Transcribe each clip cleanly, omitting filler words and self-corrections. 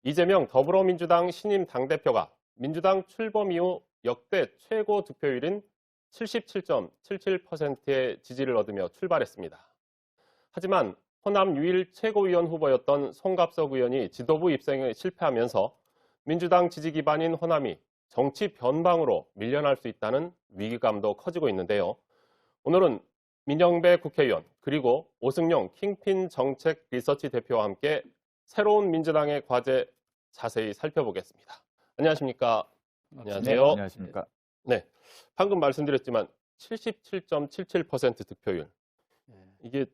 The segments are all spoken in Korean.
이재명 더불어민주당 신임 당대표가 민주당 출범 이후 역대 최고 득표율인 77.77%의 지지를 얻으며 출발했습니다. 하지만 호남 유일 최고위원 후보였던 송갑석 의원이 지도부 입성에 실패하면서 민주당 지지 기반인 호남이 정치 변방으로 밀려날 수 있다는 위기감도 커지고 있는데요. 오늘은 민영배 국회의원 그리고 오승용 킹핀 정책 리서치 대표와 함께 새로운 민주당의 과제 자세히 살펴보겠습니다. 안녕하십니까? 안녕하세요. 네, 안녕하십니까? 네, 방금 말씀드렸지만 77.77% 득표율. 이게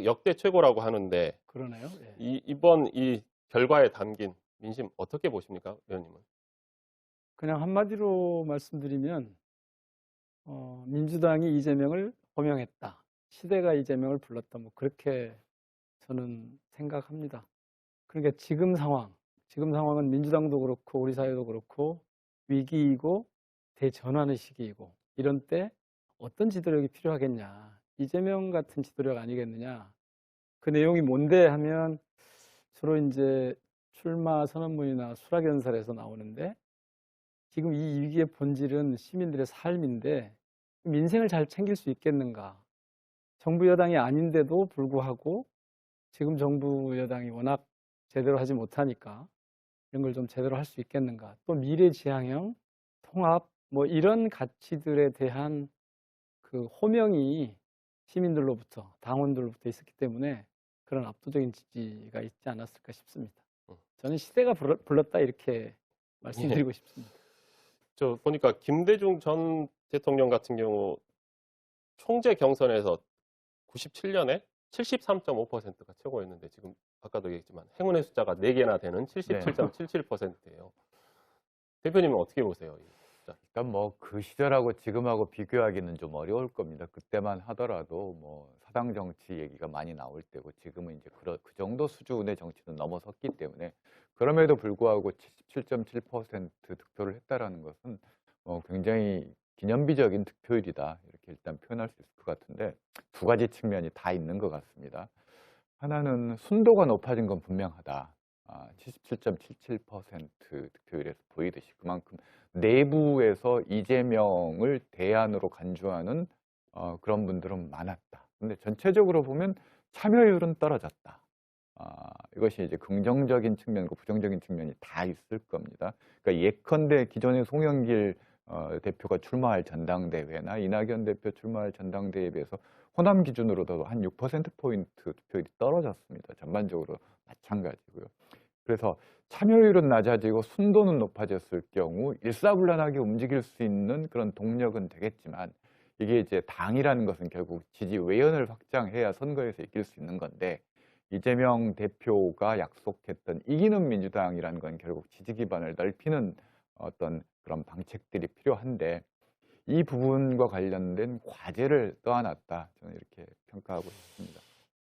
역대 최고라고 하는데 그러네요. 예. 이번 이 결과에 담긴 민심 어떻게 보십니까, 의원님은? 그냥 한마디로 말씀드리면 민주당이 이재명을 호명했다. 시대가 이재명을 불렀다. 뭐 그렇게 저는 생각합니다. 그러니까 지금 상황은 민주당도 그렇고 우리 사회도 그렇고 위기이고 대전환의 시기이고 이런 때 어떤 지도력이 필요하겠냐. 이재명 같은 지도력 아니겠느냐. 그 내용이 뭔데 하면 주로 이제 출마 선언문이나 수락연설에서 나오는데 지금 이 위기의 본질은 시민들의 삶인데 민생을 잘 챙길 수 있겠는가. 정부 여당이 아닌데도 불구하고 지금 정부 여당이 워낙 제대로 하지 못하니까 이런 걸 좀 제대로 할 수 있겠는가. 또 미래지향형, 통합 뭐 이런 가치들에 대한 그 호명이 시민들로부터 당원들로부터 있었기 때문에 그런 압도적인 지지가 있지 않았을까 싶습니다. 저는 시대가 불렀다 이렇게 말씀드리고 싶습니다. 저 보니까 김대중 전 대통령 같은 경우 총재 경선에서 97년에 73.5%가 최고였는데 지금 아까도 얘기했지만 행운의 숫자가 4개나 되는 77.77%예요. 대표님은 어떻게 보세요? 일단 뭐 그 시절하고 지금하고 비교하기는 좀 어려울 겁니다. 그때만 하더라도 뭐 사당 정치 얘기가 많이 나올 때고 지금은 이제 그 정도 수준의 정치는 넘어섰기 때문에 그럼에도 불구하고 77.7% 득표를 했다라는 것은 굉장히 기념비적인 득표율이다 이렇게 일단 표현할 수 있을 것 같은데 두 가지 측면이 다 있는 것 같습니다. 하나는 순도가 높아진 건 분명하다. 77.77% 득표율에서 보이듯이 그만큼 내부에서 이재명을 대안으로 간주하는 그런 분들은 많았다. 근데 전체적으로 보면 참여율은 떨어졌다. 이것이 이제 긍정적인 측면과 부정적인 측면이 다 있을 겁니다. 그러니까 예컨대 기존의 송영길 대표가 출마할 전당대회나 이낙연 대표 출마할 전당대회에 비해서 호남 기준으로도 한 6%포인트 득표율이 떨어졌습니다. 전반적으로 마찬가지고요. 그래서 참여율은 낮아지고 순도는 높아졌을 경우 일사불란하게 움직일 수 있는 그런 동력은 되겠지만 이게 이제 당이라는 것은 결국 지지 외연을 확장해야 선거에서 이길 수 있는 건데 이재명 대표가 약속했던 이기는 민주당이라는 건 결국 지지 기반을 넓히는 어떤 그런 방책들이 필요한데 이 부분과 관련된 과제를 떠안았다. 저는 이렇게 평가하고 있습니다.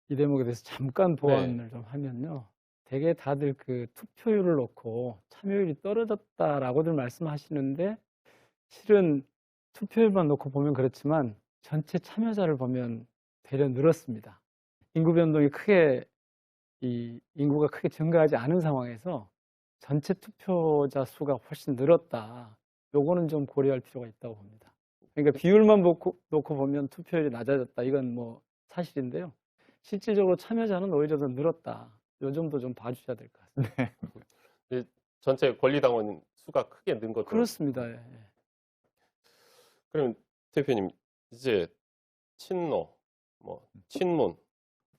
이 대목에 대해서 잠깐 보완을 좀 하면요. 되게 다들 그 투표율을 놓고 참여율이 떨어졌다라고들 말씀하시는데 실은 투표율만 놓고 보면 그렇지만 전체 참여자를 보면 되려 늘었습니다. 인구 변동이 인구가 크게 증가하지 않은 상황에서 전체 투표자 수가 훨씬 늘었다. 요거는 좀 고려할 필요가 있다고 봅니다. 그러니까 비율만 놓고 보면 투표율이 낮아졌다. 이건 뭐 사실인데요. 실질적으로 참여자는 오히려 더 늘었다. 요 정도 좀 봐주셔야 될 것 같습니다. 네. 전체 권리당원 수가 크게 는 거죠. 그렇습니다. 예. 그럼 대표님 이제 친노, 친문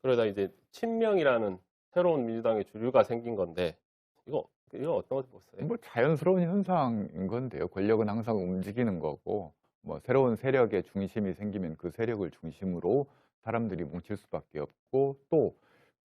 그러다 이제 친명이라는 새로운 민주당의 주류가 생긴 건데 이거 어떻게 보세요? 뭐 자연스러운 현상인 건데요. 권력은 항상 움직이는 거고 뭐 새로운 세력의 중심이 생기면 그 세력을 중심으로 사람들이 뭉칠 수밖에 없고 또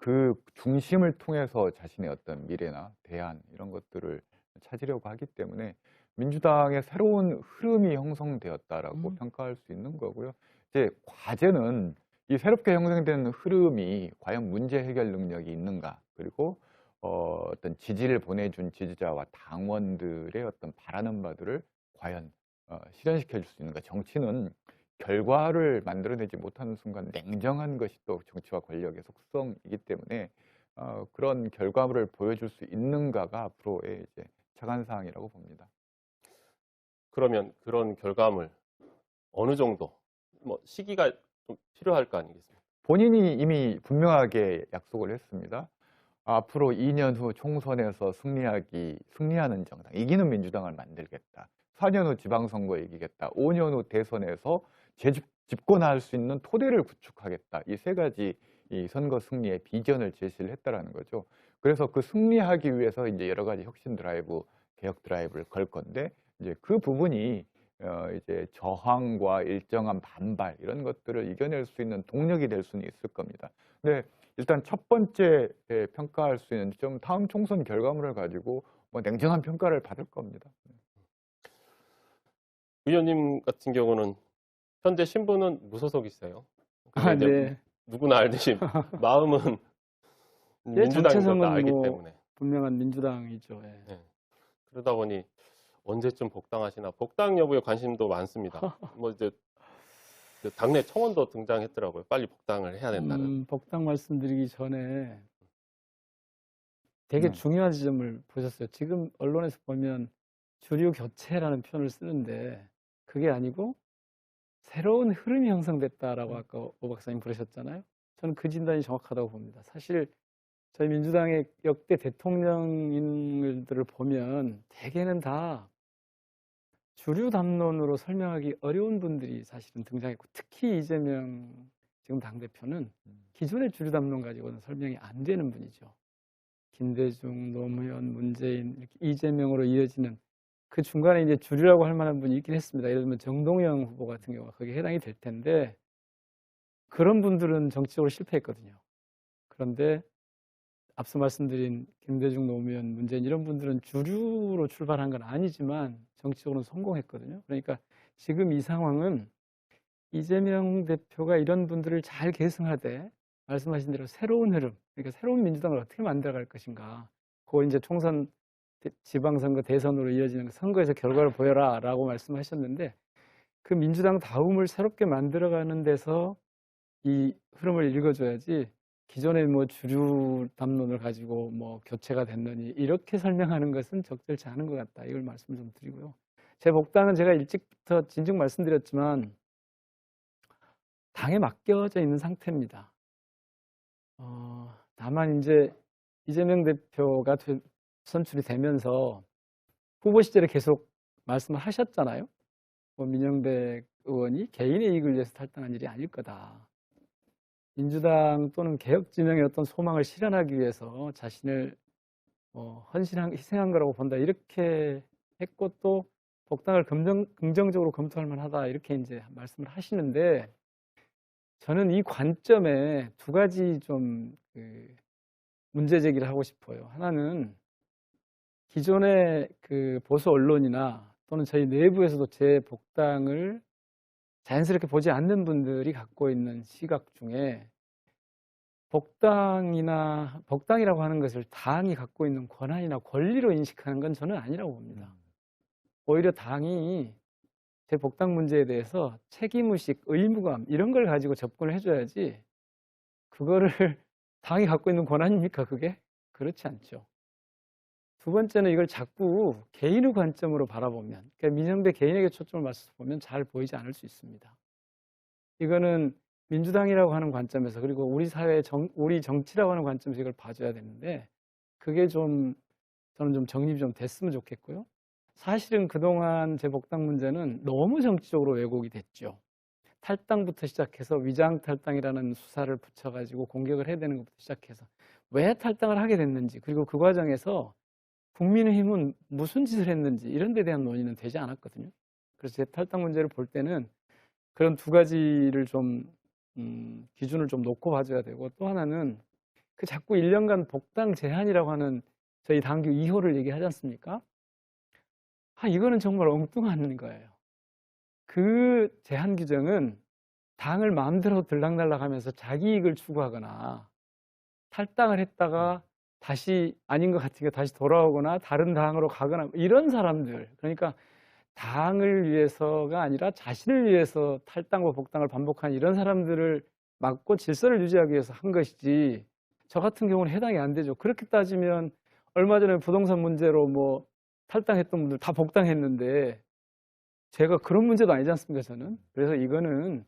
그 중심을 통해서 자신의 어떤 미래나 대안 이런 것들을 찾으려고 하기 때문에 민주당의 새로운 흐름이 형성되었다라고 평가할 수 있는 거고요. 이제 과제는 이 새롭게 형성된 흐름이 과연 문제 해결 능력이 있는가 그리고 어떤 지지를 보내준 지지자와 당원들의 어떤 바라는 바들을 과연 실현시켜 줄 수 있는가. 정치는 결과를 만들어내지 못하는 순간 냉정한 것이 또 정치와 권력의 속성이기 때문에 그런 결과물을 보여줄 수 있는가가 앞으로의 이제 차관사항이라고 봅니다. 그러면 그런 결과물 어느 정도 뭐 시기가 좀 필요할 거 아니겠습니까? 본인이 이미 분명하게 약속을 했습니다. 앞으로 2년 후 총선에서 승리하는 정당, 이기는 민주당을 만들겠다. 4년 후 지방선거 이기겠다. 5년 후 대선에서 집권할 수 있는 토대를 구축하겠다. 이 세 가지 이 선거 승리의 비전을 제시를 했다라는 거죠. 그래서 그 승리하기 위해서 이제 여러 가지 혁신 드라이브, 개혁 드라이브를 걸 건데 이제 그 부분이 이제 저항과 일정한 반발 이런 것들을 이겨낼 수 있는 동력이 될 수는 있을 겁니다. 근데 일단 첫 번째 평가할 수 있는 좀 다음 총선 결과물을 가지고 뭐 냉정한 평가를 받을 겁니다. 의원님 같은 경우는 현재 신분은 무소속이세요. 근데 이제 네. 누구나 알듯이 마음은 예, 민주당인 걸 정체성은 알기 뭐 때문에. 분명한 민주당이죠. 예. 네. 그러다 보니 언제쯤 복당하시나 복당 여부에 관심도 많습니다. 뭐 이제 그 당내 청원도 등장했더라고요. 빨리 복당을 해야 된다는. 복당 말씀드리기 전에 되게 중요한 지점을 보셨어요. 지금 언론에서 보면 주류 교체라는 표현을 쓰는데 그게 아니고 새로운 흐름이 형성됐다라고 아까 오 박사님 그러셨잖아요. 저는 그 진단이 정확하다고 봅니다. 사실 저희 민주당의 역대 대통령들을 보면 대개는 다 주류 담론으로 설명하기 어려운 분들이 사실은 등장했고, 특히 이재명 지금 당대표는 기존의 주류 담론 가지고는 설명이 안 되는 분이죠. 김대중, 노무현, 문재인, 이렇게 이재명으로 이어지는 그 중간에 이제 주류라고 할 만한 분이 있긴 했습니다. 예를 들면 정동영 후보 같은 경우가 거기에 해당이 될 텐데, 그런 분들은 정치적으로 실패했거든요. 그런데 앞서 말씀드린 김대중, 노무현, 문재인 이런 분들은 주류로 출발한 건 아니지만 정치적으로는 성공했거든요. 그러니까 지금 이 상황은 이재명 대표가 이런 분들을 잘 계승하되 말씀하신 대로 새로운 흐름, 그러니까 새로운 민주당을 어떻게 만들어갈 것인가. 그거 이제 총선, 지방선거, 대선으로 이어지는 선거에서 결과를 보여라 라고 말씀하셨는데, 그 민주당 다음을 새롭게 만들어가는 데서 이 흐름을 읽어줘야지 기존의 뭐 주류 담론을 가지고 뭐 교체가 됐느니 이렇게 설명하는 것은 적절치 않은 것 같다. 이걸 말씀 좀 드리고요. 제 복당은 제가 일찍부터 진즉 말씀드렸지만 당에 맡겨져 있는 상태입니다. 다만 이제 이재명 대표가 선출이 되면서 후보 시절에 계속 말씀을 하셨잖아요. 뭐 민영배 의원이 개인의 이익을 위해서 탈당한 일이 아닐 거다. 민주당 또는 개혁 진영의 어떤 소망을 실현하기 위해서 자신을 희생한 거라고 본다. 이렇게 했고 또 복당을 긍정적으로 검토할 만하다. 이렇게 이제 말씀을 하시는데, 저는 이 관점에 두 가지 좀 문제 제기를 하고 싶어요. 하나는 기존의 그 보수 언론이나 또는 저희 내부에서도 제 복당을 자연스럽게 보지 않는 분들이 갖고 있는 시각 중에 복당이라고 하는 것을 당이 갖고 있는 권한이나 권리로 인식하는 건 저는 아니라고 봅니다. 오히려 당이 제 복당 문제에 대해서 책임의식, 의무감 이런 걸 가지고 접근을 해줘야지, 그거를 당이 갖고 있는 권한입니까 그게? 그렇지 않죠. 두 번째는 이걸 자꾸 개인의 관점으로 바라보면, 그러니까 민영배 개인에게 초점을 맞춰서 보면 잘 보이지 않을 수 있습니다. 이거는 민주당이라고 하는 관점에서, 그리고 우리 사회, 우리 정치라고 하는 관점에서 이걸 봐줘야 되는데, 그게 좀 저는 좀 정립이 좀 됐으면 좋겠고요. 사실은 그동안 제 복당 문제는 너무 정치적으로 왜곡이 됐죠. 탈당부터 시작해서 위장 탈당이라는 수사를 붙여가지고 공격을 해야 되는 것부터 시작해서 왜 탈당을 하게 됐는지, 그리고 그 과정에서 국민의힘은 무슨 짓을 했는지 이런 데 대한 논의는 되지 않았거든요. 그래서 제 탈당 문제를 볼 때는 그런 두 가지를 좀 기준을 좀 놓고 봐줘야 되고, 또 하나는 그 자꾸 1년간 복당 제한이라고 하는 저희 당규 2호를 얘기하지 않습니까? 이거는 정말 엉뚱한 거예요. 그 제한 규정은 당을 마음대로 들락날락하면서 자기 이익을 추구하거나 탈당을 했다가 다시 아닌 것 같으니까 다시 돌아오거나 다른 당으로 가거나 이런 사람들, 그러니까 당을 위해서가 아니라 자신을 위해서 탈당과 복당을 반복하는 이런 사람들을 막고 질서를 유지하기 위해서 한 것이지, 저 같은 경우는 해당이 안 되죠. 그렇게 따지면 얼마 전에 부동산 문제로 뭐 탈당했던 분들 다 복당했는데 제가 그런 문제도 아니지 않습니까, 저는. 그래서 이거는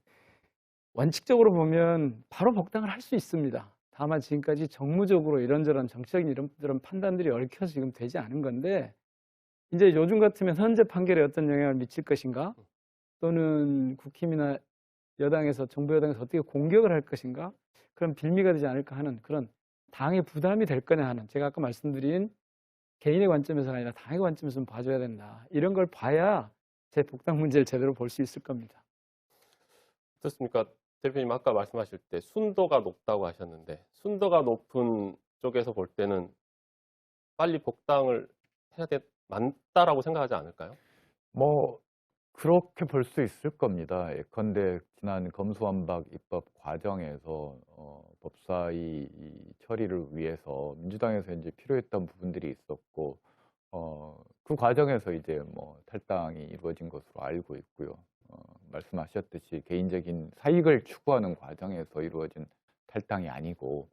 원칙적으로 보면 바로 복당을 할 수 있습니다. 다만 지금까지 정무적으로 이런저런 정치적인 이런 판단들이 얽혀서 지금 되지 않은 건데, 이제 요즘 같으면 현재 판결에 어떤 영향을 미칠 것인가, 또는 국힘이나 여당에서, 정부 여당에서 어떻게 공격을 할 것인가, 그런 빌미가 되지 않을까 하는 그런 당의 부담이 될 거냐 하는, 제가 아까 말씀드린 개인의 관점에서가 아니라 당의 관점에서 좀 봐줘야 된다. 이런 걸 봐야 제 복당 문제를 제대로 볼 수 있을 겁니다. 어떻습니까? 대표님 아까 말씀하실 때 순도가 높다고 하셨는데 순도가 높은 쪽에서 볼 때는 빨리 복당을 해야 맞다라고 생각하지 않을까요? 뭐 그렇게 볼 수 있을 겁니다. 예컨대 지난 검수완박 입법 과정에서 법사위 처리를 위해서 민주당에서 이제 필요했던 부분들이 있었고, 그 과정에서 이제 뭐 탈당이 이루어진 것으로 알고 있고요. 말씀하셨듯이 개인적인 사익을 추구하는 과정에서 이루어진 탈당이 아니고,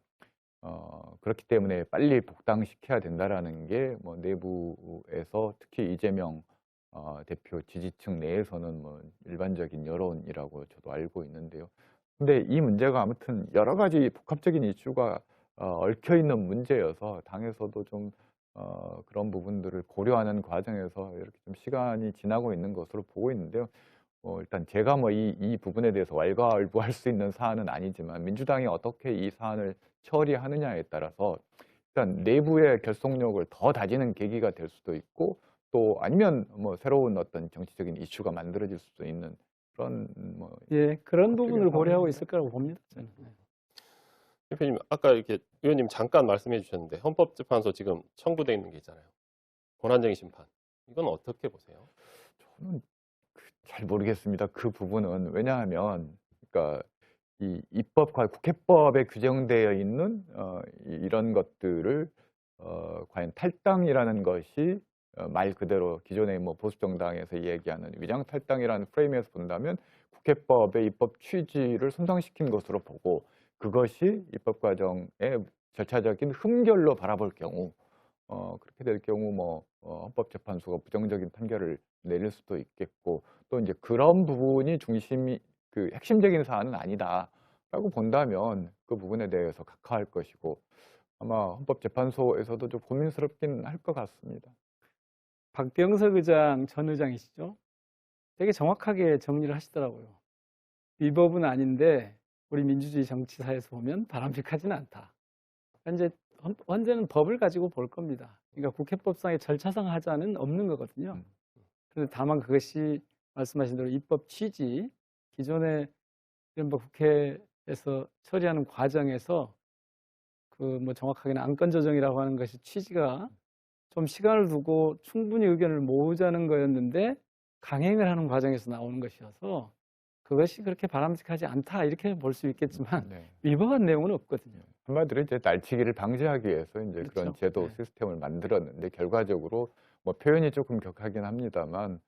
그렇기 때문에 빨리 복당시켜야 된다라는 게 뭐 내부에서 특히 이재명 대표 지지층 내에서는 뭐 일반적인 여론이라고 저도 알고 있는데요. 근데 이 문제가 아무튼 여러 가지 복합적인 이슈가 얽혀 있는 문제여서 당에서도 좀 그런 부분들을 고려하는 과정에서 이렇게 좀 시간이 지나고 있는 것으로 보고 있는데요. 일단 제가 뭐 이 부분에 대해서 왈가왈부할 수 있는 사안은 아니지만 민주당이 어떻게 이 사안을 처리하느냐에 따라서 일단 내부의 결속력을 더 다지는 계기가 될 수도 있고, 또 아니면 뭐 새로운 어떤 정치적인 이슈가 만들어질 수도 있는 그런 뭐 예, 그런 합적인 부분을 고려하고 상황입니다. 있을 거라고 봅니다, 저는. 대표님 아까 이렇게 의원님 잠깐 말씀해 주셨는데 헌법재판소 지금 청구돼 있는 게 있잖아요. 권한쟁의 심판. 이건 어떻게 보세요? 저는 잘 모르겠습니다. 그 부분은. 왜냐하면 그러니까 이 입법과 국회법에 규정되어 있는 이런 것들을 과연 탈당이라는 것이 말 그대로 기존의 뭐 보수 정당에서 얘기하는 위장 탈당이라는 프레임에서 본다면 국회법의 입법 취지를 손상시킨 것으로 보고, 그것이 입법 과정의 절차적인 흠결로 바라볼 경우, 그렇게 될 경우 뭐 헌법재판소가 부정적인 판결을 내릴 수도 있겠고, 또 이제 그런 부분이 중심이 그 핵심적인 사안은 아니다라고 본다면 그 부분에 대해서 각하할 것이고, 아마 헌법재판소에서도 좀 고민스럽긴 할 것 같습니다. 박병석 의장 전 의장이시죠? 되게 정확하게 정리를 하시더라고요. 위법은 아닌데 우리 민주주의 정치사에서 보면 바람직하지는 않다. 현재 헌재는 법을 가지고 볼 겁니다. 그러니까 국회법상의 절차상 하자는 없는 거거든요. 그런데 다만 그것이 말씀하신 대로 입법 취지, 기존의 이른바 국회에서 처리하는 과정에서 그 뭐 정확하게는 안건 조정이라고 하는 것이 취지가 좀 시간을 두고 충분히 의견을 모으자는 거였는데 강행을 하는 과정에서 나오는 것이어서 그것이 그렇게 바람직하지 않다 이렇게 볼 수 있겠지만 네. 위법한 내용은 없거든요. 한마디로 이제 날치기를 방지하기 위해서 이제 그렇죠. 그런 제도 네. 시스템을 만들었는데, 결과적으로 뭐 표현이 조금 격하긴 합니다만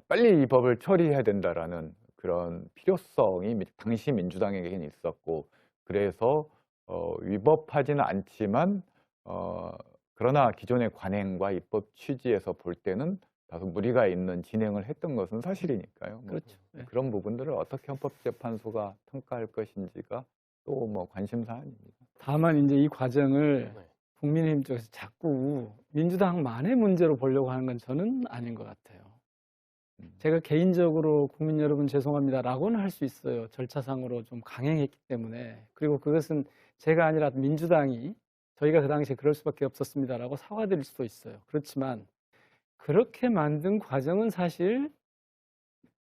빨리 이 법을 처리해야 된다라는 그런 필요성이 당시 민주당에게는 있었고, 그래서 위법하지는 않지만 그러나 기존의 관행과 입법 취지에서 볼 때는 다소 무리가 있는 진행을 했던 것은 사실이니까요. 뭐 그렇죠. 네. 그런 부분들을 어떻게 헌법재판소가 평가할 것인지가 또 뭐 관심 사안입니다. 다만 이제 이 과정을 네. 국민의힘 쪽에서 자꾸 민주당만의 문제로 보려고 하는 건 저는 아닌 것 같아요. 제가 개인적으로 국민 여러분 죄송합니다라고는 할 수 있어요. 절차상으로 좀 강행했기 때문에. 그리고 그것은 제가 아니라 민주당이 저희가 그 당시에 그럴 수밖에 없었습니다라고 사과드릴 수도 있어요. 그렇지만 그렇게 만든 과정은 사실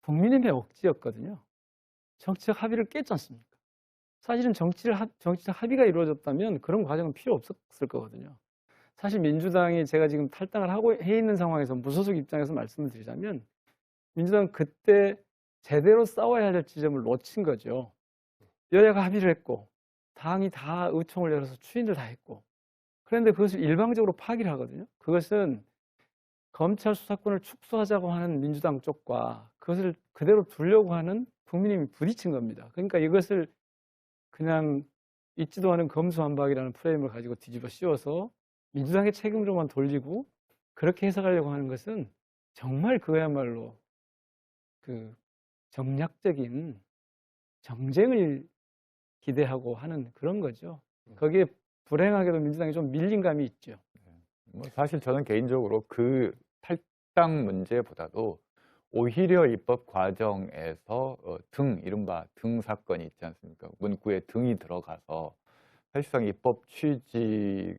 국민의힘의 억지였거든요. 정치적 합의를 깼지 않습니까? 사실은 정치적 합의가 이루어졌다면 그런 과정은 필요 없었을 거거든요. 사실 민주당이 제가 지금 탈당을 하고 해 있는 상황에서 무소속 입장에서 말씀을 드리자면 민주당은 그때 제대로 싸워야 할 지점을 놓친 거죠. 여야가 합의를 했고 당이 다 의총을 열어서 추인들 다 했고, 그런데 그것을 일방적으로 파기를 하거든요. 그것은 검찰 수사권을 축소하자고 하는 민주당 쪽과 그것을 그대로 두려고 하는 국민의힘이 부딪힌 겁니다. 그러니까 이것을 그냥 있지도 않은 검수완박이라는 프레임을 가지고 뒤집어 씌워서 민주당의 책임으로만 돌리고 그렇게 해석하려고 하는 것은 정말 그야말로 그 정략적인 정쟁을 기대하고 하는 그런 거죠. 거기에 불행하게도 민주당이 좀 밀린 감이 있죠. 뭐 사실 저는 개인적으로 그 탈당 문제보다도 오히려 입법 과정에서 이른바 등 사건이 있지 않습니까? 문구에 등이 들어가서 사실상 입법 취지를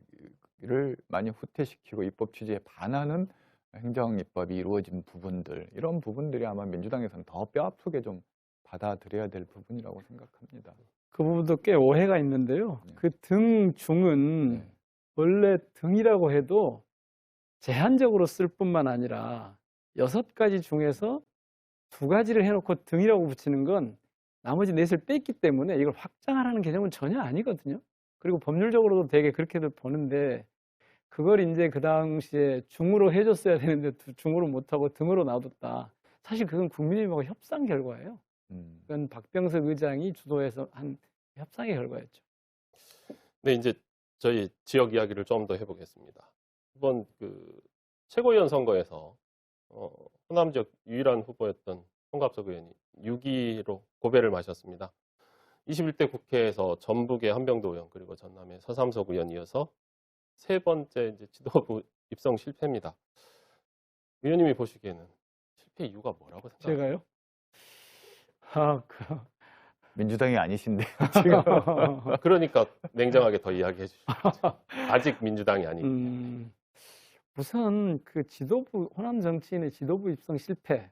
많이 후퇴시키고 입법 취지에 반하는 행정 입법이 이루어진 부분들, 이런 부분들이 아마 민주당에서는 더 뼈아프게 좀 받아들여야 될 부분이라고 생각합니다. 그 부분도 꽤 오해가 있는데요. 네. 그 등 중은 네. 원래 등이라고 해도 제한적으로 쓸 뿐만 아니라 6가지 중에서 2가지를 해놓고 등이라고 붙이는 건 나머지 4을 뺐기 때문에 이걸 확장하라는 개념은 전혀 아니거든요. 그리고 법률적으로도 되게 그렇게들 보는데 그걸 이제 그 당시에 중으로 해줬어야 되는데 중으로 못하고 등으로 놔뒀다. 사실 그건 국민의힘하고 협상 결과예요. 그건 박병석 의장이 주도해서 한 협상의 결과였죠. 네, 이제 저희 지역 이야기를 좀 더 해보겠습니다. 이번 그 최고위원 선거에서 호남 지역 유일한 후보였던 송갑석 의원이 6위로 고배를 마셨습니다. 21대 국회에서 전북의 한병도 의원 그리고 전남의 서삼석 의원 이어서 3번째 이제 지도부 입성 실패입니다. 의원님이 보시기에는 실패 이유가 뭐라고 생각하세요? 제가요? 민주당이 아니신데 지금. 그러니까 냉정하게 더 이야기해 주시죠. 아직 민주당이 아니기. 우선 그 지도부, 호남 정치인의 지도부 입성 실패,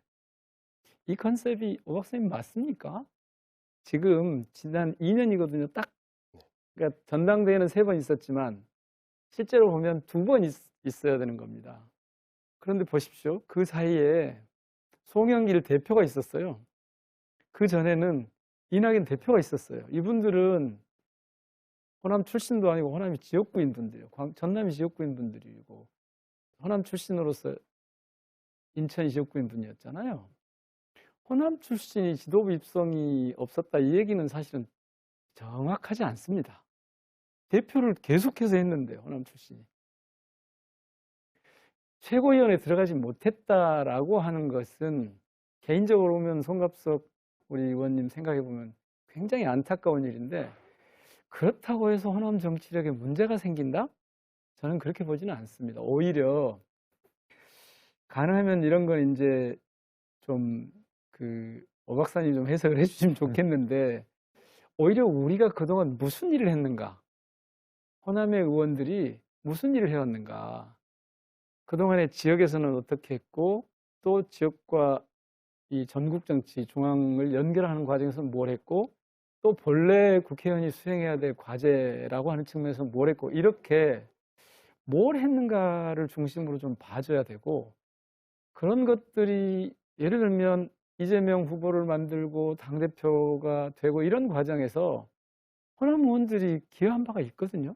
이 컨셉이 오 박사님 맞습니까? 지금 지난 2년이거든요. 딱. 그러니까 전당대회는 3번 있었지만 실제로 보면 2번 있어야 되는 겁니다. 그런데 보십시오. 그 사이에 송영길 대표가 있었어요. 그 전에는 이낙연 대표가 있었어요. 이분들은 호남 출신도 아니고 호남이 지역구인 분들이에요. 전남이 지역구인 분들이고 호남 출신으로서 인천이 지역구인 분이었잖아요. 호남 출신이 지도부 입성이 없었다 이 얘기는 사실은 정확하지 않습니다. 대표를 계속해서 했는데 호남 출신이. 최고위원회 들어가지 못했다라고 하는 것은 개인적으로 보면 송갑석 우리 의원님 생각해 보면 굉장히 안타까운 일인데 그렇다고 해서 호남 정치력에 문제가 생긴다? 저는 그렇게 보지는 않습니다. 오히려 가능하면 이런 건 이제 좀 오 박사님 좀 해석을 해주시면 좋겠는데 오히려 우리가 그동안 무슨 일을 했는가? 호남의 의원들이 무슨 일을 해왔는가? 그동안에 지역에서는 어떻게 했고 또 지역과 이 전국 정치 중앙을 연결하는 과정에서는 뭘 했고 또 본래 국회의원이 수행해야 될 과제라고 하는 측면에서 뭘 했고 이렇게 뭘 했는가를 중심으로 좀 봐줘야 되고 그런 것들이 예를 들면 이재명 후보를 만들고 당대표가 되고 이런 과정에서 호남 의원들이 기여한 바가 있거든요.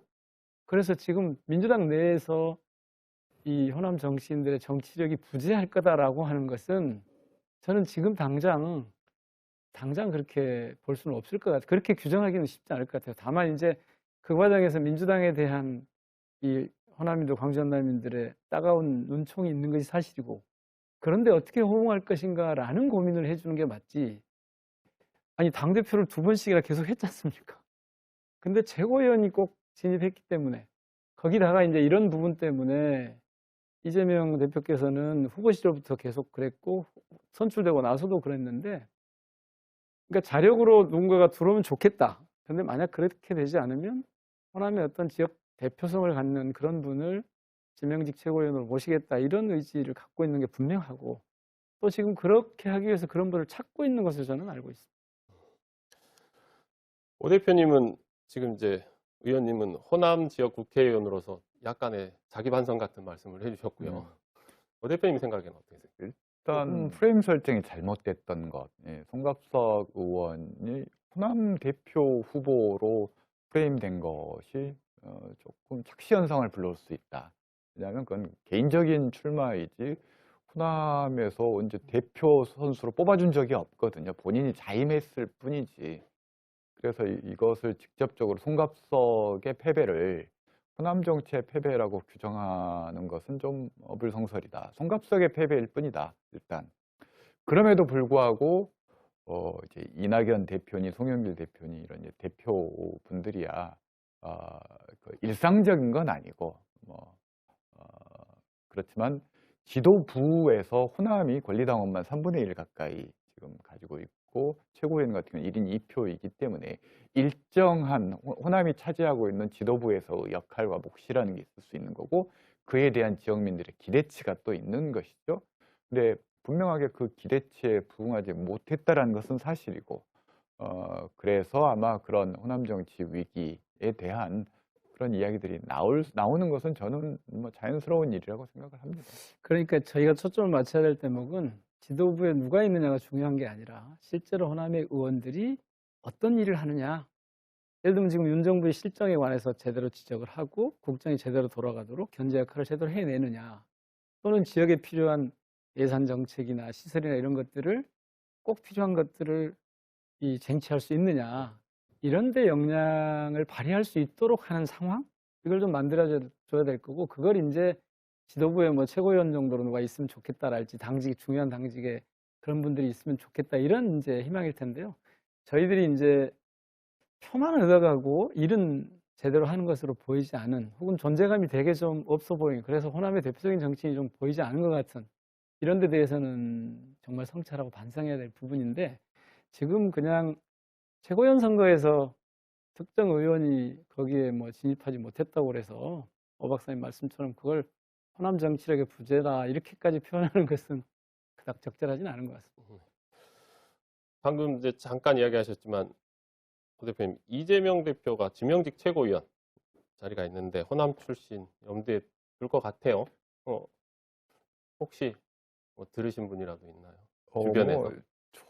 그래서 지금 민주당 내에서 이 호남 정치인들의 정치력이 부재할 거다라고 하는 것은 저는 지금 당장 그렇게 볼 수는 없을 것 같아요. 그렇게 규정하기는 쉽지 않을 것 같아요. 다만 이제 그 과정에서 민주당에 대한 이 호남인들, 광주 전남인들의 따가운 눈총이 있는 것이 사실이고 그런데 어떻게 호응할 것인가라는 고민을 해주는 게 맞지. 아니 당대표를 2번씩이나 계속 했지 않습니까? 근데 최고위원이 꼭 진입했기 때문에 거기다가 이제 이런 부분 때문에 이재명 대표께서는 후보 시절부터 계속 그랬고 선출되고 나서도 그랬는데 그러니까 자력으로 누군가가 들어오면 좋겠다. 근데 만약 그렇게 되지 않으면 호남의 어떤 지역 대표성을 갖는 그런 분을 지명직 최고위원으로 모시겠다 이런 의지를 갖고 있는 게 분명하고 또 지금 그렇게 하기 위해서 그런 분을 찾고 있는 것을 저는 알고 있습니다. 오 대표님은 지금 이제 의원님은 호남 지역 국회의원으로서 약간의 자기 반성 같은 말씀을 해주셨고요. 오 대표님 생각에는 어떠세요? 일단 프레임 설정이 잘못됐던 것. 송갑석 의원이 호남 대표 후보로 프레임된 것이 조금 착시 현상을 불러올 수 있다. 왜냐하면 그건 개인적인 출마이지 호남에서 언제 대표 선수로 뽑아준 적이 없거든요. 본인이 자임했을 뿐이지. 그래서 이것을 직접적으로 송갑석의 패배를 호남 정치의 패배라고 규정하는 것은 좀 어불성설이다. 송갑석의 패배일 뿐이다. 일단 그럼에도 불구하고 이제 이낙연 대표니 송영길 대표니 이런 이제 대표분들이야 그 일상적인 건 아니고 뭐 그렇지만 지도부에서 호남이 권리당원만 3분의 1 가까이 지금 가지고 있고 최고위원 같은 경우는 1인 2표이기 때문에 일정한 호남이 차지하고 있는 지도부에서의 역할과 몫이라는 게 있을 수 있는 거고 그에 대한 지역민들의 기대치가 또 있는 것이죠. 근데 분명하게 그 기대치에 부응하지 못했다라는 것은 사실이고 그래서 아마 그런 호남 정치 위기에 대한 그런 이야기들이 나오는 것은 저는 뭐 자연스러운 일이라고 생각을 합니다. 그러니까 저희가 초점을 맞춰야 될 대목은 지도부에 누가 있느냐가 중요한 게 아니라 실제로 호남의 의원들이 어떤 일을 하느냐. 예를 들면 지금 윤 정부의 실정에 관해서 제대로 지적을 하고 국정이 제대로 돌아가도록 견제 역할을 제대로 해내느냐. 또는 지역에 필요한 예산 정책이나 시설이나 이런 것들을 꼭 필요한 것들을 쟁취할 수 있느냐. 이런 데 역량을 발휘할 수 있도록 하는 상황? 이걸 좀 만들어줘야 될 거고, 그걸 이제 지도부에 뭐 최고위원 정도로 누가 있으면 좋겠다랄지, 중요한 당직에 그런 분들이 있으면 좋겠다, 이런 이제 희망일 텐데요. 저희들이 이제 표만 얻어가고 일은 제대로 하는 것으로 보이지 않은, 혹은 존재감이 되게 좀 없어 보이는, 그래서 호남의 대표적인 정치인이 좀 보이지 않은 것 같은 이런 데 대해서는 정말 성찰하고 반성해야 될 부분인데, 지금 그냥 최고위원 선거에서 특정 의원이 거기에 뭐 진입하지 못했다고 그래서 오 박사님 말씀처럼 그걸 호남 정치력의 부재다 이렇게까지 표현하는 것은 그닥 적절하진 않은 것 같습니다. 방금 이제 잠깐 이야기하셨지만 고 대표님, 이재명 대표가 지명직 최고위원 자리가 있는데 호남 출신 염두에 둘 것 같아요. 혹시 뭐 들으신 분이라도 있나요? 주변에서.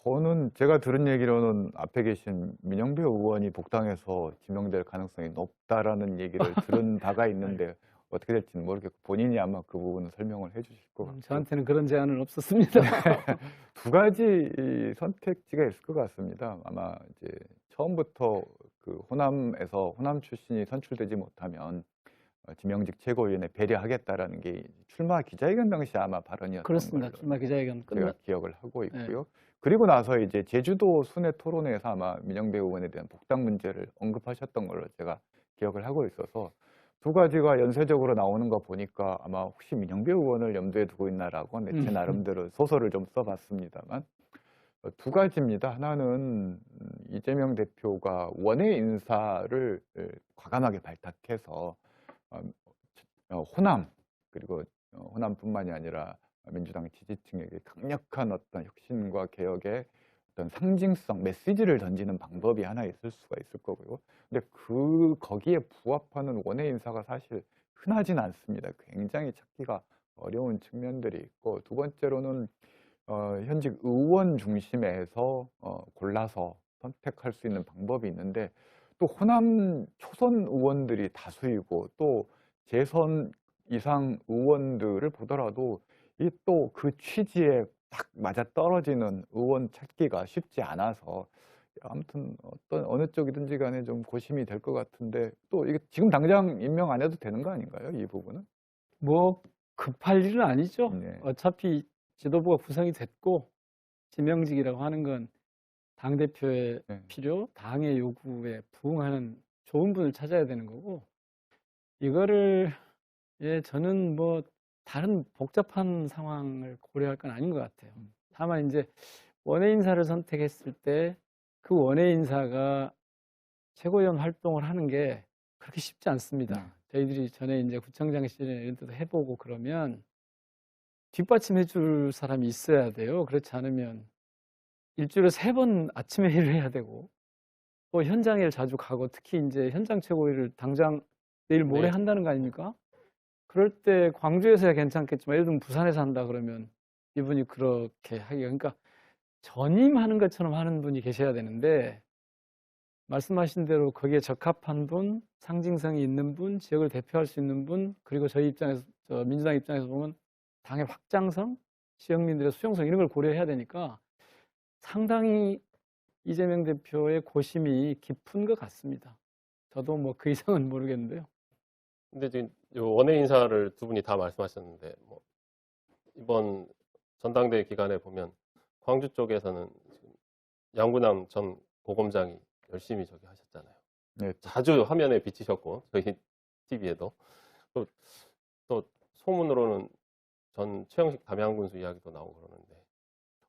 저는 제가 들은 얘기로는 앞에 계신 민영배 의원이 복당해서 지명될 가능성이 높다라는 얘기를 들은 바가 있는데 어떻게 될지는 모르겠고 본인이 아마 그 부분은 설명을 해주실 것 같고 저한테는 그런 제안은 없었습니다. 두 가지 선택지가 있을 것 같습니다. 아마 이제 처음부터 그 호남에서 호남 출신이 선출되지 못하면 지명직 최고위원에 배려하겠다라는 게 출마 기자회견 당시 아마 발언이었던 그렇습니다. 걸로 출마 기자회견 제가 기억을 하고 있고요. 그리고 나서 이제 제주도 순회 토론회에서 아마 민영배 의원에 대한 복당 문제를 언급하셨던 걸로 제가 기억을 하고 있어서 두 가지가 연쇄적으로 나오는 거 보니까 아마 혹시 민영배 의원을 염두에 두고 있나라고 제 나름대로 소설을 좀 써봤습니다만 두 가지입니다. 하나는 이재명 대표가 원외 인사를 과감하게 발탁해서 호남 그리고 호남뿐만이 아니라 민주당 지지층에게 강력한 어떤 혁신과 개혁의 어떤 상징성 메시지를 던지는 방법이 하나 있을 수가 있을 거고요. 근데 거기에 부합하는 원외 인사가 사실 흔하진 않습니다. 굉장히 찾기가 어려운 측면들이 있고 두 번째로는 현직 의원 중심에서 골라서 선택할 수 있는 방법이 있는데 또 호남 초선 의원들이 다수이고 또 재선 이상 의원들을 보더라도 이 또 그 취지에 딱 맞아 떨어지는 의원 찾기가 쉽지 않아서 아무튼 어느 쪽이든지 간에 좀 고심이 될 것 같은데 또 이게 지금 당장 임명 안 해도 되는 거 아닌가요? 이 부분은? 뭐 급할 일은 아니죠. 네. 어차피 지도부가 구성이 됐고 지명직이라고 하는 건 당대표의 필요, 당의 요구에 부응하는 좋은 분을 찾아야 되는 거고, 이거를 저는 뭐 다른 복잡한 상황을 고려할 건 아닌 것 같아요. 다만 이제 원외 인사를 선택했을 때 그 원외 인사가 최고위원 활동을 하는 게 그렇게 쉽지 않습니다. 저희들이 전에 이제 구청장 시절에 이런 데도 해보고 그러면 뒷받침해 줄 사람이 있어야 돼요. 그렇지 않으면 일주일에 3번 아침에 일을 해야 되고 또 현장에 자주 가고 특히 이제 현장 최고위를 당장 내일 모레 한다는 거 아닙니까? 그럴 때 광주에서야 괜찮겠지만 예를 들면 부산에서 한다 그러면 이분이 그렇게 하기가 그러니까 전임하는 것처럼 하는 분이 계셔야 되는데 말씀하신 대로 거기에 적합한 분, 상징성이 있는 분, 지역을 대표할 수 있는 분, 그리고 저희 입장에서 민주당 입장에서 보면 당의 확장성, 지역민들의 수용성 이런 걸 고려해야 되니까 상당히 이재명 대표의 고심이 깊은 것 같습니다. 저도 뭐 그 이상은 모르겠는데요. 근데 지금 요 원외 인사를 두 분이 다 말씀하셨는데 뭐 이번 전당대회 기간에 보면 광주 쪽에서는 지금 양구남 전 고검장이 열심히 저기 하셨잖아요. 네, 자주 화면에 비치셨고 저희 TV에도 또 소문으로는 전 최영식 담양군수 이야기도 나오고 그러는데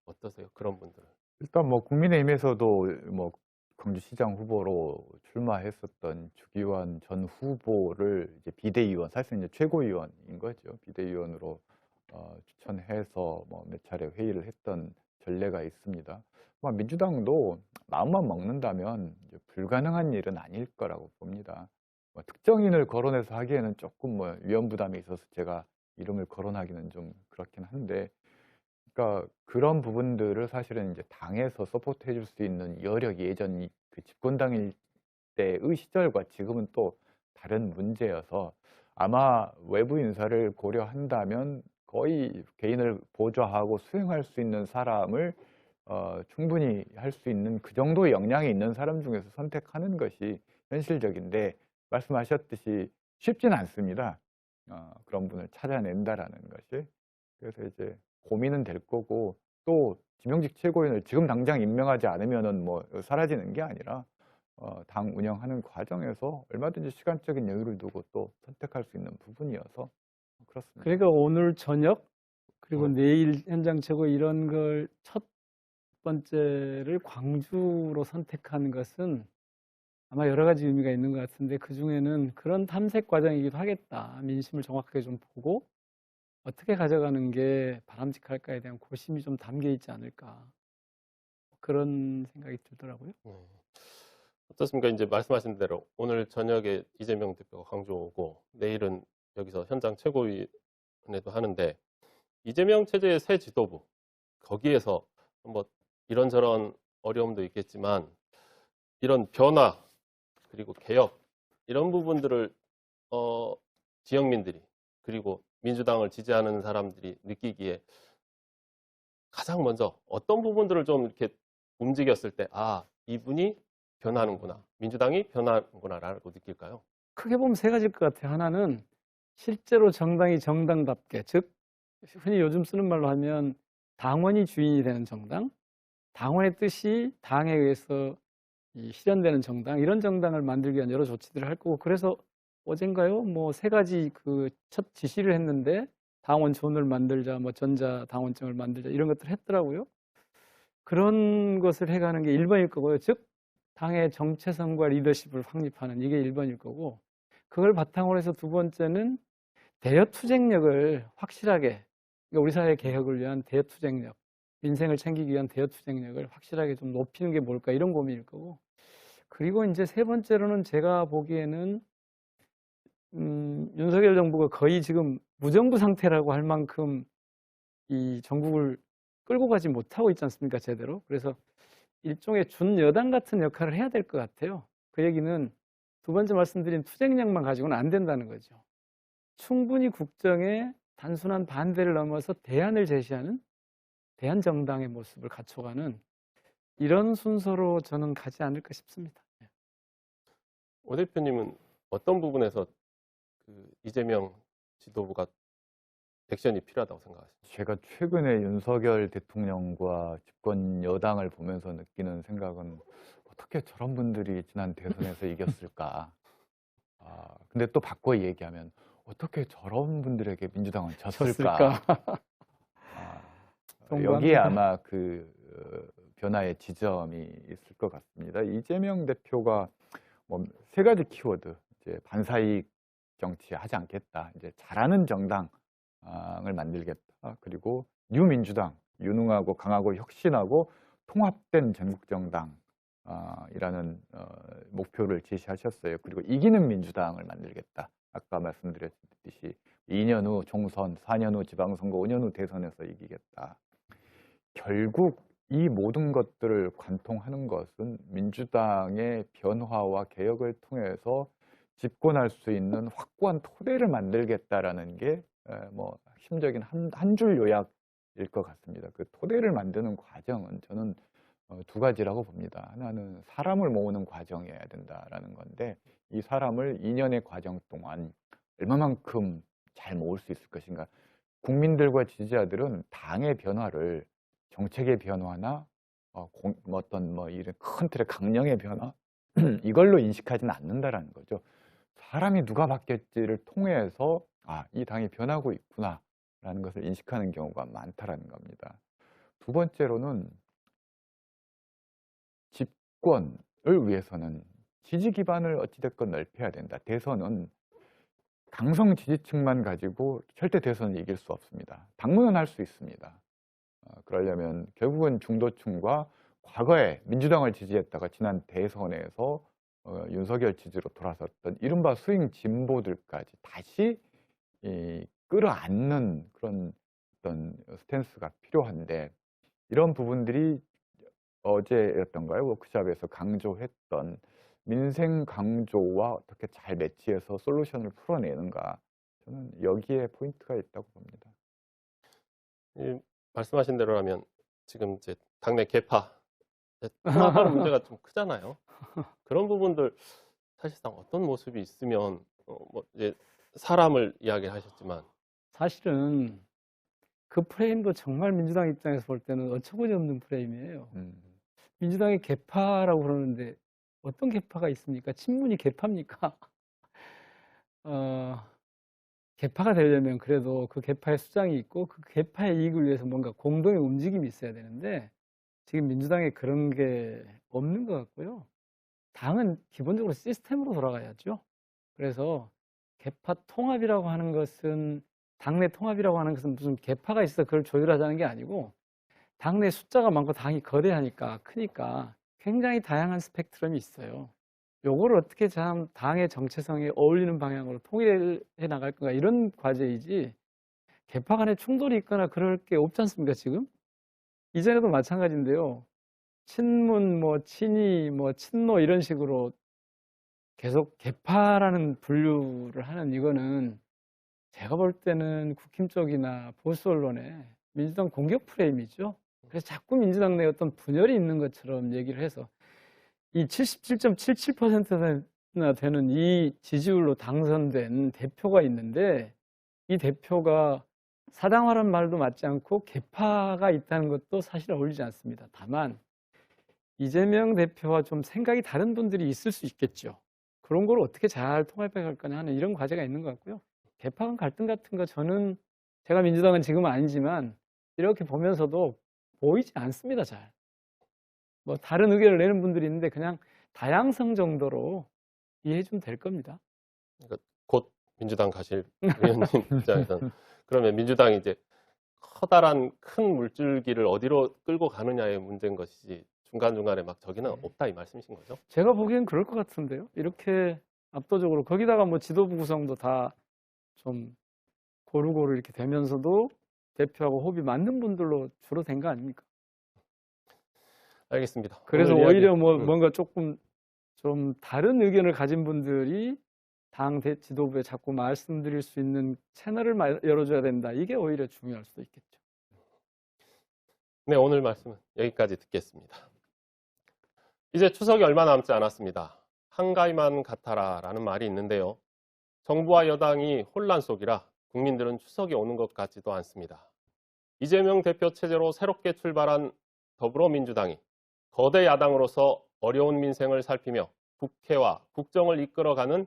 어떠세요? 그런 분들은? 일단 뭐 국민의힘에서도 뭐 광주시장 후보로 출마했었던 주기환 전 후보를 이제 비대위원, 사실은 이제 최고위원인 거죠. 비대위원으로 추천해서 뭐 몇 차례 회의를 했던 전례가 있습니다. 민주당도 마음만 먹는다면 이제 불가능한 일은 아닐 거라고 봅니다. 특정인을 거론해서 하기에는 조금 뭐 위험 부담이 있어서 제가 이름을 거론하기는 좀 그렇긴 한데, 그러니까 그런 부분들을 사실은 이제 당에서 서포트 해줄 수 있는 여력이 예전 그 집권당일 때의 시절과 지금은 또 다른 문제여서 아마 외부 인사를 고려한다면 거의 개인을 보좌하고 수행할 수 있는 사람을 충분히 할 수 있는 그 정도의 역량이 있는 사람 중에서 선택하는 것이 현실적인데, 말씀하셨듯이 쉽지는 않습니다. 그런 분을 찾아낸다라는 것이. 그래서 이제 고민은 될 거고, 또 지명직 최고위원을 지금 당장 임명하지 않으면은 뭐 사라지는 게 아니라 당 운영하는 과정에서 얼마든지 시간적인 여유를 두고 또 선택할 수 있는 부분이어서 그렇습니다. 그러니까 오늘 저녁 그리고 내일 현장 최고 이런 걸 첫 번째를 광주로 선택한 것은 아마 여러 가지 의미가 있는 것 같은데, 그중에는 그런 탐색 과정이기도 하겠다. 민심을 정확하게 좀 보고 어떻게 가져가는 게 바람직할까에 대한 고심이 좀 담겨 있지 않을까, 그런 생각이 들더라고요. 어떻습니까? 이제 말씀하신 대로 오늘 저녁에 이재명 대표가 광주 오고 내일은 여기서 현장 최고위원회도 하는데, 이재명 체제의 새 지도부 거기에서 뭐 이런저런 어려움도 있겠지만 이런 변화 그리고 개혁 이런 부분들을 지역민들이 그리고 민주당을 지지하는 사람들이 느끼기에 가장 먼저 어떤 부분들을 좀 이렇게 움직였을 때 이분이 변하는구나, 민주당이 변하는구나라고 느낄까요? 크게 보면 세 가지일 것 같아요. 하나는 실제로 정당이 정당답게, 즉 흔히 요즘 쓰는 말로 하면 당원이 주인이 되는 정당, 당원의 뜻이 당에 의해서 실현되는 정당, 이런 정당을 만들기 위한 여러 조치들을 할 거고, 그래서 어젠가요? 뭐 세 가지 그 첫 지시를 했는데, 당원촌을 만들자, 뭐 전자 당원증을 만들자, 이런 것들을 했더라고요. 그런 것을 해가는 게 1번일 거고요. 즉 당의 정체성과 리더십을 확립하는, 이게 1번일 거고, 그걸 바탕으로 해서 두 번째는 대여 투쟁력을 확실하게, 그러니까 우리 사회 개혁을 위한 대여 투쟁력, 민생을 챙기기 위한 대여 투쟁력을 확실하게 좀 높이는 게 뭘까, 이런 고민일 거고, 그리고 이제 세 번째로는 제가 보기에는 윤석열 정부가 거의 지금 무정부 상태라고 할 만큼 이 전국을 끌고 가지 못하고 있지 않습니까, 제대로. 그래서 일종의 준여당 같은 역할을 해야 될 것 같아요. 그 얘기는 두 번째 말씀드린 투쟁력만 가지고는 안 된다는 거죠. 충분히 국정에 단순한 반대를 넘어서 대안을 제시하는 대안정당의 모습을 갖춰가는 이런 순서로 저는 가지 않을까 싶습니다. 오 대표님은 어떤 부분에서 그 이재명 지도부가 액션이 필요하다고 생각하십니까? 제가 최근에 윤석열 대통령과 집권 여당을 보면서 느끼는 생각은, 어떻게 저런 분들이 지난 대선에서 이겼을까? 근데 또 바꿔 얘기하면 어떻게 저런 분들에게 민주당은 졌을까? 여기에 아마 그 변화의 지점이 있을 것 같습니다. 이재명 대표가 뭐 세 가지 키워드, 이제 반사이익 정치 하지 않겠다, 이제 잘하는 정당을 만들겠다, 그리고 뉴민주당, 유능하고 강하고 혁신하고 통합된 전국정당 이라는 목표를 제시하셨어요. 그리고 이기는 민주당을 만들겠다. 아까 말씀드렸듯이 2년 후 총선, 4년 후 지방선거, 5년 후 대선에서 이기겠다. 결국 이 모든 것들을 관통하는 것은 민주당의 변화와 개혁을 통해서 집권할 수 있는 확고한 토대를 만들겠다라는 게 뭐 핵심적인 한 줄 요약일 것 같습니다. 그 토대를 만드는 과정은 저는 두 가지라고 봅니다. 하나는 사람을 모으는 과정이어야 된다라는 건데 이 사람을 2년의 과정 동안 얼마만큼 잘 모을 수 있을 것인가. 국민들과 지지자들은 당의 변화를 정책의 변화나 어떤 이런 큰 틀의 강령의 변화 이걸로 인식하지는 않는다라는 거죠. 사람이 누가 바뀌었지를 통해서 이 당이 변하고 있구나라는 것을 인식하는 경우가 많다라는 겁니다. 두 번째로는 집권을 위해서는 지지 기반을 어찌됐건 넓혀야 된다. 대선은 강성 지지층만 가지고 절대 대선을 이길 수 없습니다. 당문은 할 수 있습니다. 그러려면 결국은 중도층과 과거에 민주당을 지지했다가 지난 대선에서 윤석열 지지로 돌아섰던 이른바 스윙 진보들까지 다시 끌어안는 그런 어떤 스탠스가 필요한데 이런 부분들이 어제였던가요? 워크숍에서 강조했던 민생 강조와 어떻게 잘 매치해서 솔루션을 풀어내는가 저는 여기에 포인트가 있다고 봅니다. 말씀하신 대로라면 지금 이제 당내 개파 통합하는 문제가 좀 크잖아요. 그런 부분들 사실상 어떤 모습이 있으면 이제 사람을 이야기하셨지만 사실은 그 프레임도 정말 민주당 입장에서 볼 때는 어처구니 없는 프레임이에요. 민주당이 개파라고 그러는데 어떤 개파가 있습니까? 친문이 개파입니까? 개파가 되려면 그래도 그 개파의 수장이 있고 그 개파의 이익을 위해서 뭔가 공동의 움직임이 있어야 되는데 지금 민주당에 그런 게 없는 것 같고요. 당은 기본적으로 시스템으로 돌아가야죠. 그래서 개파 통합이라고 하는 것은 당내 통합이라고 하는 것은 무슨 개파가 있어 그걸 조율하자는 게 아니고 당내 숫자가 많고 당이 거대하니까 크니까 굉장히 다양한 스펙트럼이 있어요. 요걸 어떻게 참 당의 정체성에 어울리는 방향으로 통일해 나갈 건가 이런 과제이지 개파 간에 충돌이 있거나 그럴 게 없지 않습니까 지금? 이전에도 마찬가지인데요. 친문, 친이, 친노 이런 식으로 계속 개파라는 분류를 하는 이거는 제가 볼 때는 국힘 쪽이나 보수 언론에 민주당 공격 프레임이죠. 그래서 자꾸 민주당 내에 어떤 분열이 있는 것처럼 얘기를 해서 이 77.77%나 되는 이 지지율로 당선된 대표가 있는데 이 대표가 사당화란 말도 맞지 않고 개파가 있다는 것도 사실 어울리지 않습니다. 다만 이재명 대표와 좀 생각이 다른 분들이 있을 수 있겠죠. 그런 걸 어떻게 잘 통합해 갈 거냐 하는 이런 과제가 있는 것 같고요. 개파 간 갈등 같은 거 저는 제가 민주당은 지금은 아니지만 이렇게 보면서도 보이지 않습니다. 잘. 다른 의견을 내는 분들이 있는데 그냥 다양성 정도로 이해해 주면 될 겁니다. 그러니까 곧 민주당 가실 의원님 입장에서는 그러면 민주당이 이제 커다란 큰 물줄기를 어디로 끌고 가느냐의 문제인 것이지 중간중간에 막 저기는 없다 이 말씀이신 거죠? 제가 보기엔 그럴 것 같은데요. 이렇게 압도적으로 거기다가 지도부 구성도 다 좀 고루고루 이렇게 되면서도 대표하고 호흡이 맞는 분들로 주로 된 거 아닙니까? 알겠습니다. 그래서 오늘 오히려 이야기, 뭔가 조금 좀 다른 의견을 가진 분들이 당 지도부에 자꾸 말씀드릴 수 있는 채널을 열어줘야 된다. 이게 오히려 중요할 수도 있겠죠. 네, 오늘 말씀은 여기까지 듣겠습니다. 이제 추석이 얼마 남지 않았습니다. 한가위만 같아라라는 말이 있는데요. 정부와 여당이 혼란 속이라 국민들은 추석이 오는 것 같지도 않습니다. 이재명 대표 체제로 새롭게 출발한 더불어민주당이 거대 야당으로서 어려운 민생을 살피며 국회와 국정을 이끌어가는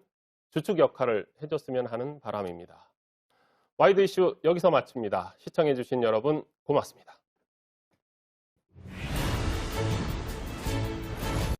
주축 역할을 해줬으면 하는 바람입니다. 와이드 이슈 여기서 마칩니다. 시청해주신 여러분 고맙습니다.